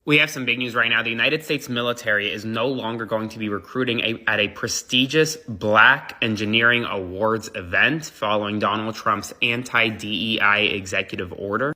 We have some big news right now. The United States military is no longer going to be recruiting at a prestigious Black Engineering Awards event following Donald Trump's anti-DEI executive order.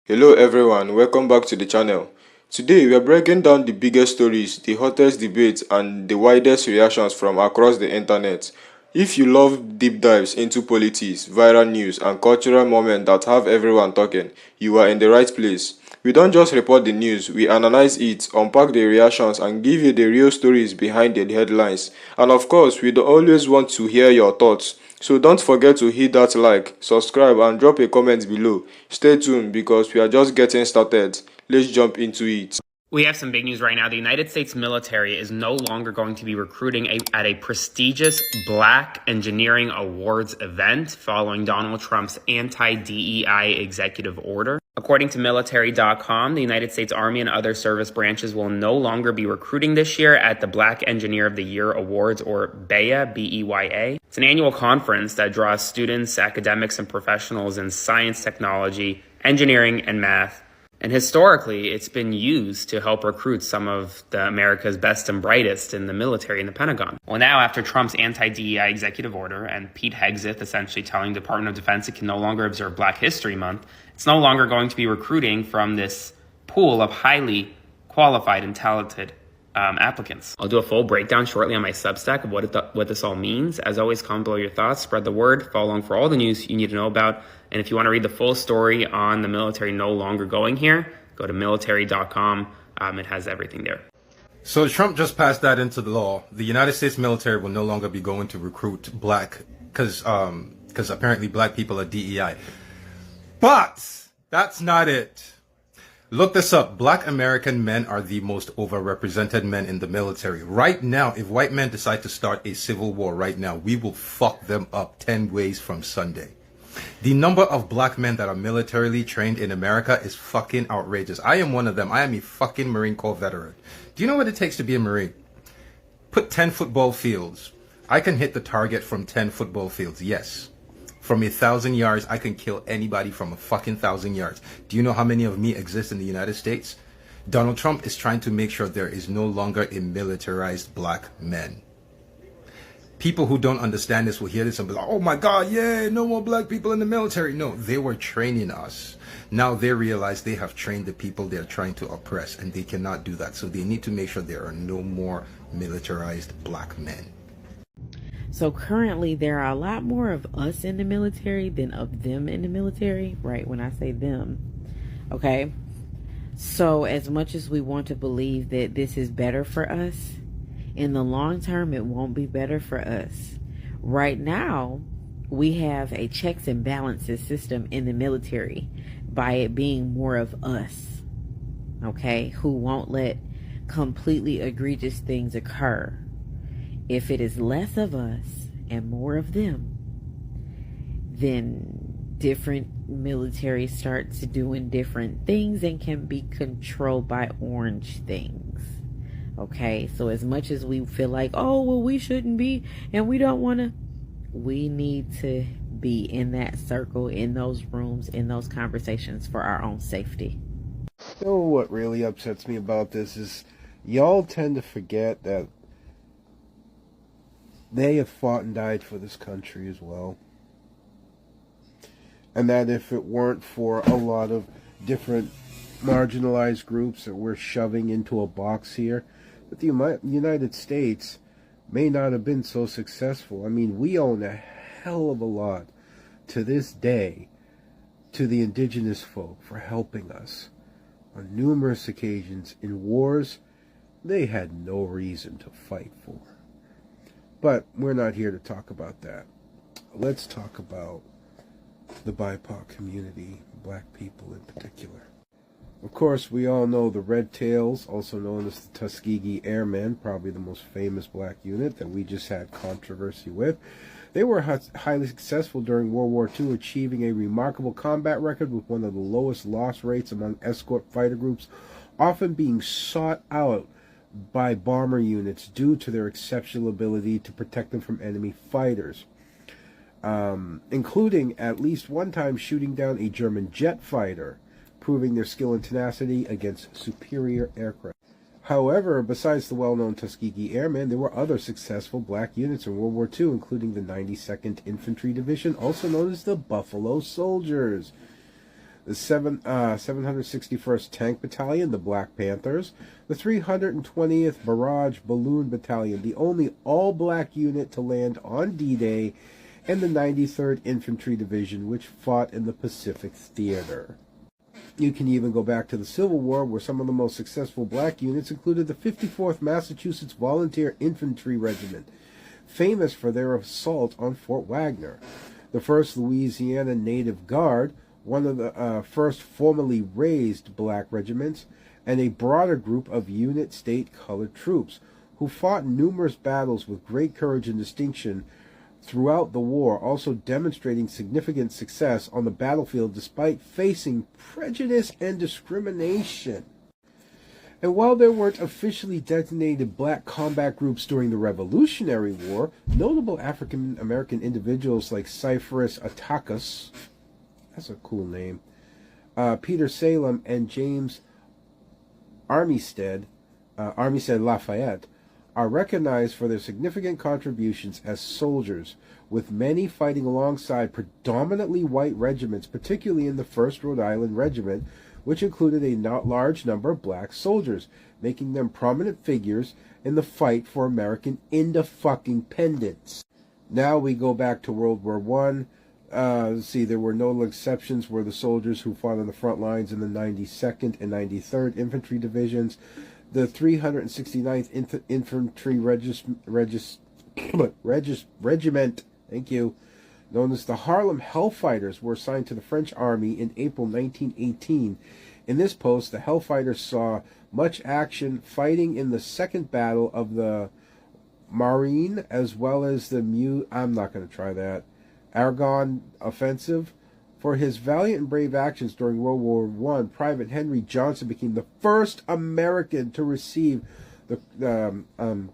Hello everyone, welcome back to the channel. Today we are breaking down the biggest stories, the hottest debates and the widest reactions from across the internet. If you love deep dives into politics, viral news and cultural moments that have everyone talking, you are in the right place. We don't just report the news, we analyze it, unpack the reactions and give you the real stories behind the headlines. And of course, we always want to hear your thoughts. So don't forget to hit that like, subscribe and drop a comment below. Stay tuned because we are just getting started. Let's jump into it. We have some big news right now. The United States military is no longer going to be recruiting at a prestigious Black Engineering Awards event following Donald Trump's anti-DEI executive order. According to military.com, the United States Army and other service branches will no longer be recruiting this year at the Black Engineer of the Year Awards, or BEYA, B-E-Y-A. It's an annual conference that draws students, academics, and professionals in science, technology, engineering, and math. And historically, it's been used to help recruit some of America's best and brightest in the military and the Pentagon. Well, now after Trump's anti-DEI executive order and Pete Hegseth essentially telling the Department of Defense it can no longer observe Black History Month, it's no longer going to be recruiting from this pool of highly qualified and talented applicants. I'll do a full breakdown shortly on my Substack of what this all means. As always, comment below your thoughts, spread the word, follow along for all the news you need to know about. And if you want to read the full story on the military no longer going here, go to military.com. It has everything there. So Trump just passed that into the law. The United States military will no longer be going to recruit black, because apparently black people are DEI. But that's not it. Look this up. Black American men are the most overrepresented men in the military. Right now, if white men decide to start a civil war right now, we will fuck them up 10 ways from Sunday. The number of black men that are militarily trained in America is fucking outrageous. I am one of them. I am a fucking Marine Corps veteran. Do you know what it takes to be a Marine? Put 10 football fields. I can hit the target from 10 football fields, yes. From 1,000 yards, I can kill anybody from a fucking 1,000 yards. Do you know how many of me exist in the United States? Donald Trump is trying to make sure there is no longer a militarized black men. People who don't understand this will hear this and be like, oh my God, yeah, no more black people in the military. No, they were training us. Now they realize they have trained the people they're trying to oppress, and they cannot do that. So they need to make sure there are no more militarized black men. So currently there are a lot more of us in the military than of them in the military, right? When I say them, okay? So as much as we want to believe that this is better for us, in the long term, it won't be better for us. Right now, we have a checks and balances system in the military by it being more of us, okay, who won't let completely egregious things occur. If it is less of us and more of them, then different militaries start to doing different things and can be controlled by orange things. Okay, so as much as we feel like, oh, well, we shouldn't be and we don't want to, we need to be in that circle, in those rooms, in those conversations for our own safety. You know what really upsets me about this is y'all tend to forget that they have fought and died for this country as well. And that if it weren't for a lot of different marginalized groups that we're shoving into a box here, that the United States may not have been so successful. I mean, we own a hell of a lot to this day to the indigenous folk for helping us on numerous occasions in wars they had no reason to fight for. But we're not here to talk about that. Let's talk about the BIPOC community, black people in particular. Of course, we all know the Red Tails, also known as the Tuskegee Airmen, probably the most famous black unit that we just had controversy with. They were highly successful during World War II, achieving a remarkable combat record with one of the lowest loss rates among escort fighter groups, often being sought out by bomber units due to their exceptional ability to protect them from enemy fighters. including at least one time shooting down a German jet fighter, proving their skill and tenacity against superior aircraft. However, besides the well-known Tuskegee Airmen, there were other successful black units in World War II, including the 92nd Infantry Division, also known as the Buffalo Soldiers, the 761st Tank Battalion, the Black Panthers, the 320th Barrage Balloon Battalion, the only all-black unit to land on D-Day, and the 93rd Infantry Division, which fought in the Pacific Theater. You can even go back to the Civil War, where some of the most successful black units included the 54th Massachusetts Volunteer Infantry Regiment, famous for their assault on Fort Wagner, the 1st Louisiana Native Guard, one of the first formally raised black regiments, and a broader group of unit state colored troops, who fought in numerous battles with great courage and distinction throughout the war, also demonstrating significant success on the battlefield despite facing prejudice and discrimination. And while there weren't officially designated black combat groups during the Revolutionary War, notable African American individuals like Cyphorus Attacus, that's a cool name, Peter Salem, and James Armistead Lafayette, are recognized for their significant contributions as soldiers, with many fighting alongside predominantly white regiments, particularly in the 1st Rhode Island Regiment, which included a not large number of black soldiers, making them prominent figures in the fight for American independence. Now we go back to World War I. There were notable exceptions were the soldiers who fought on the front lines in the 92nd and 93rd Infantry Divisions, the 369th Infantry Regiment, thank you, known as the Harlem Hellfighters, were assigned to the French Army in April 1918. In this post, the Hellfighters saw much action fighting in the Second Battle of the Marne, as well as the Argonne Offensive. For his valiant and brave actions during World War I, Private Henry Johnson became the first American to receive I'm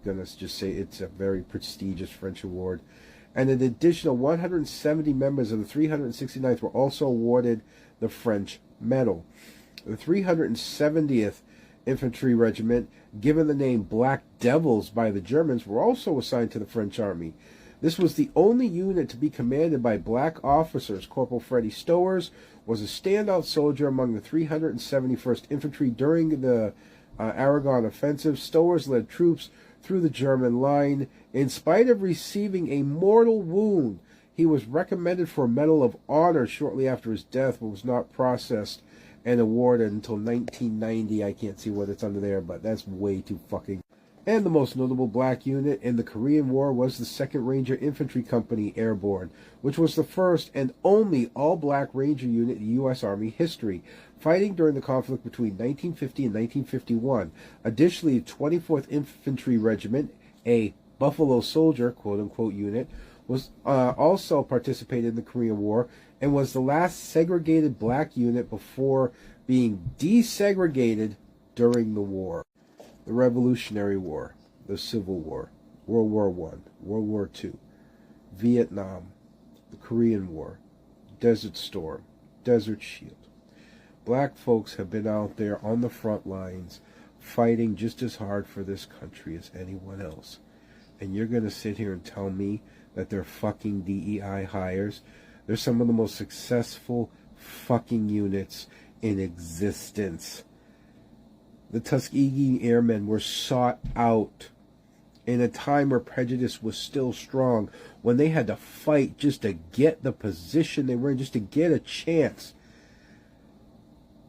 going to just say it's a very prestigious French award. And an additional 170 members of the 369th were also awarded the French Medal. The 370th Infantry Regiment, given the name Black Devils by the Germans, were also assigned to the French Army. This was the only unit to be commanded by black officers. Corporal Freddie Stowers was a standout soldier among the 371st Infantry during the Aragon Offensive. Stowers led troops through the German line. In spite of receiving a mortal wound, he was recommended for a Medal of Honor shortly after his death, but was not processed and awarded until 1990. I can't see what it's under there, but that's way too fucking... And the most notable black unit in the Korean War was the 2nd Ranger Infantry Company Airborne, which was the first and only all-black Ranger unit in U.S. Army history, fighting during the conflict between 1950 and 1951. Additionally, the 24th Infantry Regiment, a Buffalo Soldier, quote-unquote, unit, was also participated in the Korean War and was the last segregated black unit before being desegregated during the war. The Revolutionary War, the Civil War, World War I, World War II, Vietnam, the Korean War, Desert Storm, Desert Shield. Black folks have been out there on the front lines fighting just as hard for this country as anyone else. And you're going to sit here and tell me that they're fucking DEI hires? They're some of the most successful fucking units in existence. The Tuskegee Airmen were sought out in a time where prejudice was still strong, when they had to fight just to get the position they were in, just to get a chance.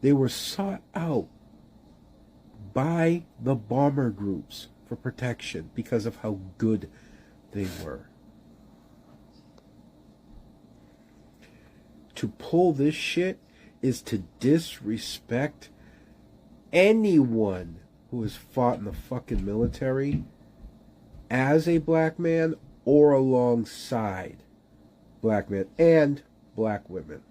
They were sought out by the bomber groups for protection because of how good they were. To pull this shit is to disrespect anyone who has fought in the fucking military as a black man or alongside black men and black women.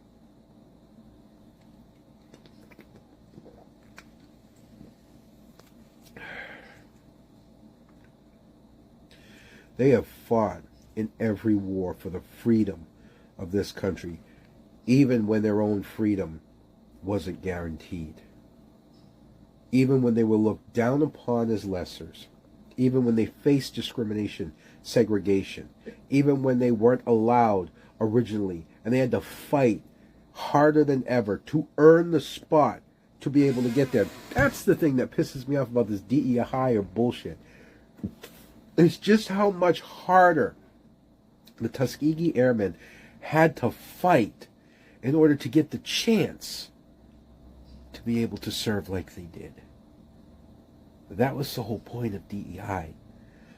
They have fought in every war for the freedom of this country, even when their own freedom wasn't guaranteed. Even when they were looked down upon as lessers. Even when they faced discrimination, segregation. Even when they weren't allowed originally, and they had to fight harder than ever to earn the spot to be able to get there. That's the thing that pisses me off about this DEI or bullshit. It's just how much harder the Tuskegee Airmen had to fight in order to get the chance to be able to serve like they did. That was the whole point of DEI.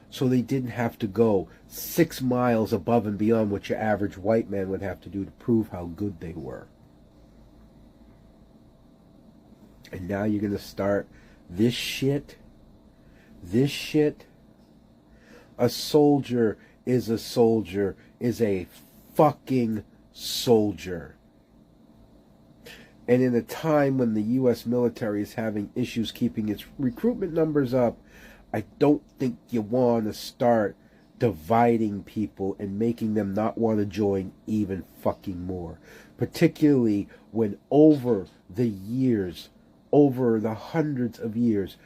So they didn't have to go 6 miles above and beyond what your average white man would have to do to prove how good they were. And now you're going to start this shit. This shit. A soldier is a fucking soldier. And in a time when the U.S. military is having issues keeping its recruitment numbers up, I don't think you want to start dividing people and making them not want to join even fucking more. Particularly when over the years, over the hundreds of years,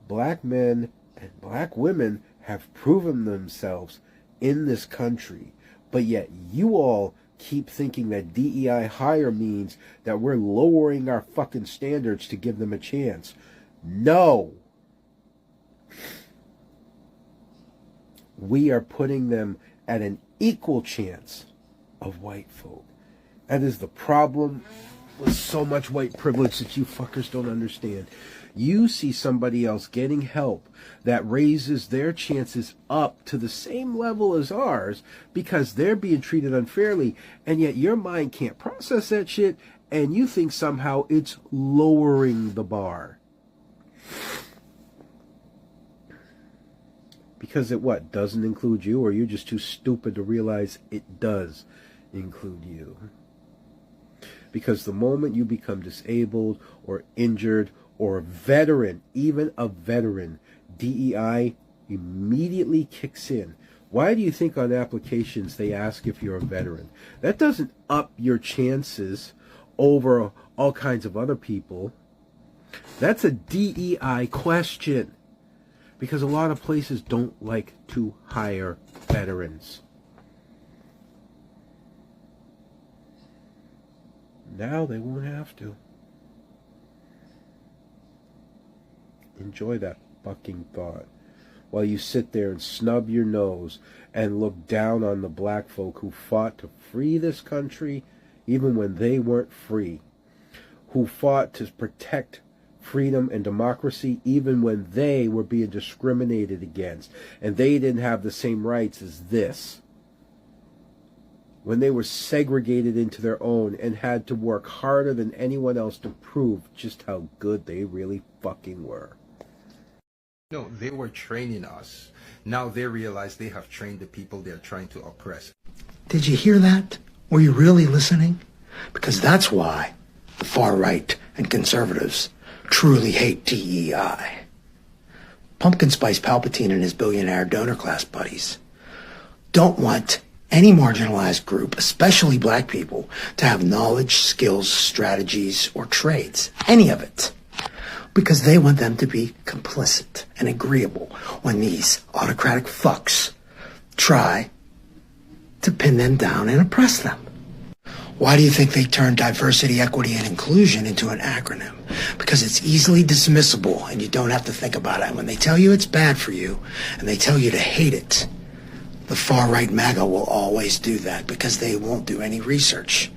black men and black women have proven themselves in this country. But yet you all keep thinking that DEI higher means that we're lowering our fucking standards to give them a chance. No. We are putting them at an equal chance of white folk. That is the problem with so much white privilege that you fuckers don't understand. You see somebody else getting help that raises their chances up to the same level as ours because they're being treated unfairly, and yet your mind can't process that shit, and you think somehow it's lowering the bar. Because it what? Doesn't include you, or you're just too stupid to realize it does include you. Because the moment you become disabled or injured or a veteran, even a veteran, DEI immediately kicks in. Why do you think on applications they ask if you're a veteran? That doesn't up your chances over all kinds of other people. That's a DEI question. Because a lot of places don't like to hire veterans. Now they won't have to. Enjoy that fucking thought while you sit there and snub your nose and look down on the black folk who fought to free this country even when they weren't free, who fought to protect freedom and democracy even when they were being discriminated against and they didn't have the same rights as this, when they were segregated into their own and had to work harder than anyone else to prove just how good they really fucking were. No, they were training us. Now they realize they have trained the people they're trying to oppress. Did you hear that? Were you really listening? Because that's why the far right and conservatives truly hate DEI. Pumpkin Spice Palpatine and his billionaire donor class buddies don't want any marginalized group, especially black people, to have knowledge, skills, strategies, or trades. Any of it. Because they want them to be complicit and agreeable when these autocratic fucks try to pin them down and oppress them. Why do you think they turned diversity, equity, and inclusion into an acronym? Because it's easily dismissible and you don't have to think about it. And when they tell you it's bad for you and they tell you to hate it, the far-right MAGA will always do that because they won't do any research.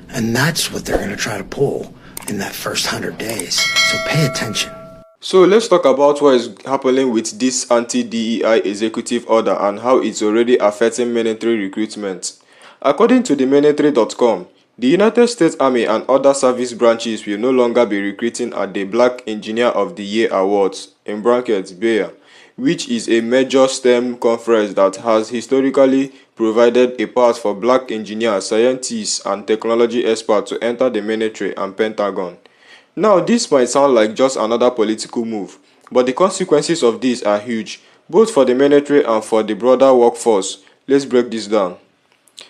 And that's what they're going to try to pull in that first 100 days. So pay attention. So let's talk about what is happening with this anti-DEI executive order and how it's already affecting military recruitment. According to theminitary.com, the United States Army and other service branches will no longer be recruiting at the Black Engineer of the Year Awards, in brackets BEAR, which is a major STEM conference that has historically provided a path for black engineers, scientists, and technology experts to enter the military and Pentagon. Now, this might sound like just another political move, but the consequences of this are huge, both for the military and for the broader workforce. Let's break this down.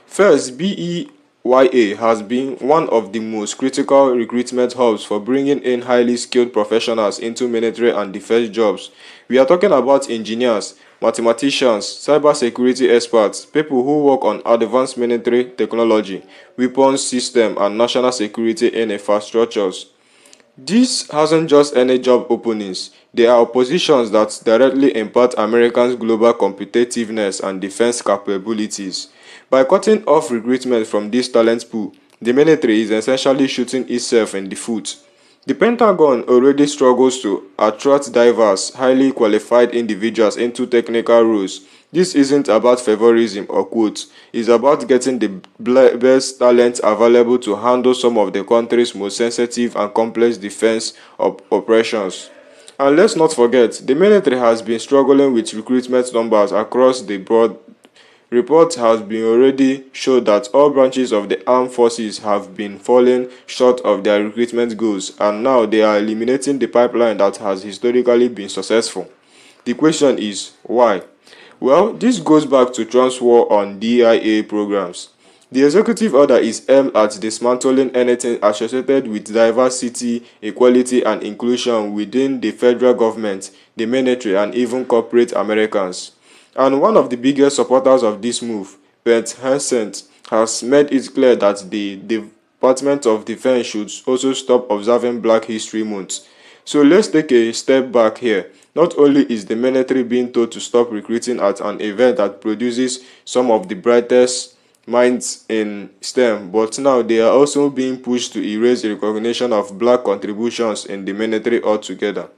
First, BEAR BEYA has been one of the most critical recruitment hubs for bringing in highly skilled professionals into military and defense jobs. We are talking about engineers, mathematicians, cybersecurity experts, people who work on advanced military technology, weapons system, and national security infrastructures. This hasn't just any job openings, they are positions that directly impart Americans' global competitiveness and defense capabilities. By cutting off recruitment from this talent pool, the military is essentially shooting itself in the foot. The Pentagon already struggles to attract diverse, highly qualified individuals into technical roles. This isn't about favorism or quotes, it's about getting the best talent available to handle some of the country's most sensitive and complex defense operations. And let's not forget, the military has been struggling with recruitment numbers across the board. Reports have been already shown that all branches of the armed forces have been falling short of their recruitment goals, and now they are eliminating the pipeline that has historically been successful. The question is, why? Well, this goes back to Trump's war on DIA programs. The executive order is aimed at dismantling anything associated with diversity, equality, and inclusion within the federal government, the military, and even corporate Americans. And one of the biggest supporters of this move, Pete Hegseth, has made it clear that the Department of Defense should also stop observing Black History Month. So let's take a step back here. Not only is the military being told to stop recruiting at an event that produces some of the brightest minds in STEM, but now they are also being pushed to erase the recognition of Black contributions in the military altogether.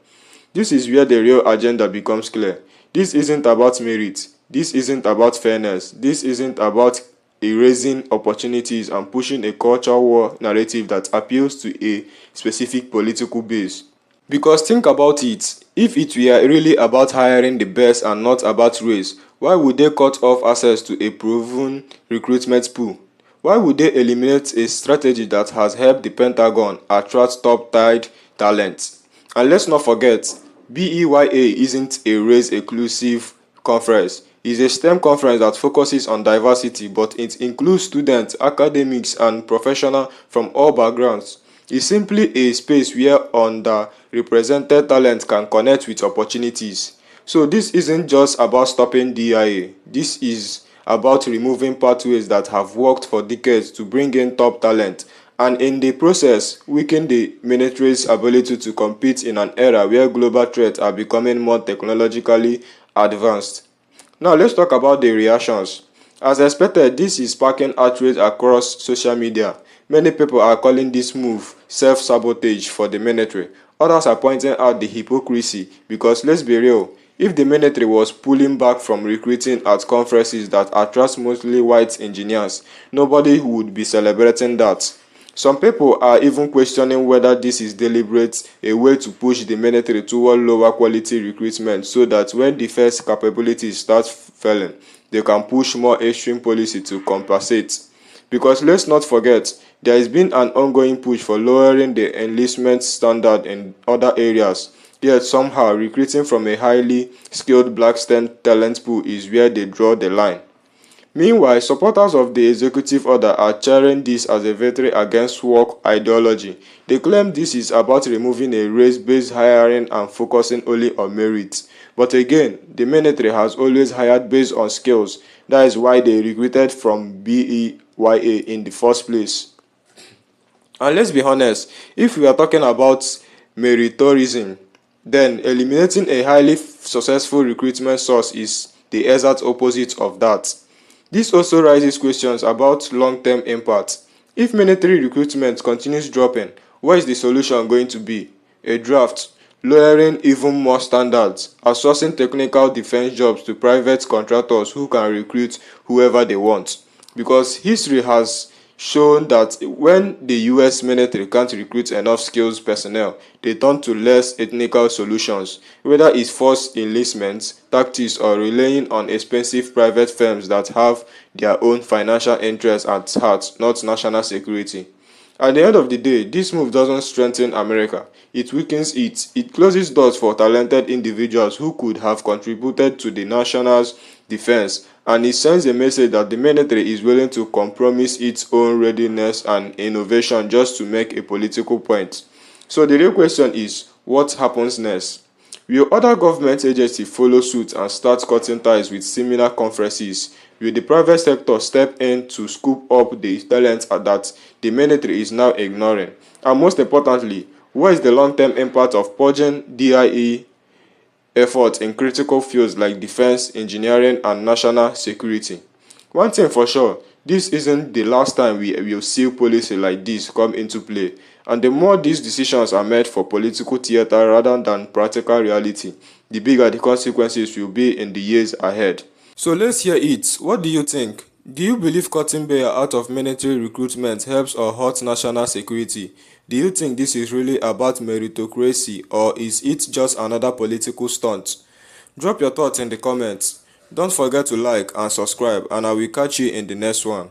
This is where the real agenda becomes clear. This isn't about merit. This isn't about fairness. This isn't about erasing opportunities and pushing a culture war narrative that appeals to a specific political base. Because think about it, if it were really about hiring the best and not about race, why would they cut off access to a proven recruitment pool? Why would they eliminate a strategy that has helped the Pentagon attract top-tier talent? And let's not forget, BEYA isn't a race-exclusive conference. It's a STEM conference that focuses on diversity, but it includes students, academics, and professionals from all backgrounds. It's simply a space where underrepresented talent can connect with opportunities. So this isn't just about stopping DIA. This is about removing pathways that have worked for decades to bring in top talent, and in the process, weaken the military's ability to compete in an era where global threats are becoming more technologically advanced. Now let's talk about the reactions. As expected, this is sparking outrage across social media. Many people are calling this move self-sabotage for the military. Others are pointing out the hypocrisy because let's be real, if the military was pulling back from recruiting at conferences that attract mostly white engineers, nobody would be celebrating that. Some people are even questioning whether this is deliberate, a way to push the military toward lower quality recruitment so that when defense capabilities start failing, they can push more extreme policy to compensate. Because let's not forget, there has been an ongoing push for lowering the enlistment standard in other areas, yet somehow recruiting from a highly skilled Black STEM talent pool is where they draw the line. Meanwhile, supporters of the executive order are cheering this as a victory against woke ideology. They claim this is about removing a race-based hiring and focusing only on merit. But again, the military has always hired based on skills. That is why they recruited from BEYA in the first place. And let's be honest, if we are talking about meritocracy, then eliminating a highly successful recruitment source is the exact opposite of that. This also raises questions about long-term impact. If military recruitment continues dropping, what is the solution going to be? A draft, lowering even more standards, outsourcing technical defense jobs to private contractors who can recruit whoever they want. Because history has shown that when the US military can't recruit enough skilled personnel, they turn to less ethnical solutions, whether it's forced enlistment, tactics, or relying on expensive private firms that have their own financial interests at heart, not national security. At the end of the day, this move doesn't strengthen America, it weakens it. It closes doors for talented individuals who could have contributed to the nation's defense, and it sends a message that the military is willing to compromise its own readiness and innovation just to make a political point. So the real question is, what happens next? Will other government agencies follow suit and start cutting ties with similar conferences? Will the private sector step in to scoop up the talent that the military is now ignoring? And most importantly, what is the long-term impact of purging DIE efforts in critical fields like defense, engineering, and national security? One thing for sure, this isn't the last time we will see policy like this come into play. And the more these decisions are made for political theater rather than practical reality, the bigger the consequences will be in the years ahead. So let's hear it. What do you think? Do you believe cutting Beyer out of military recruitment helps or hurts national security? Do you think this is really about meritocracy, or is it just another political stunt? Drop your thoughts in the comments. Don't forget to like and subscribe, and I will catch you in the next one.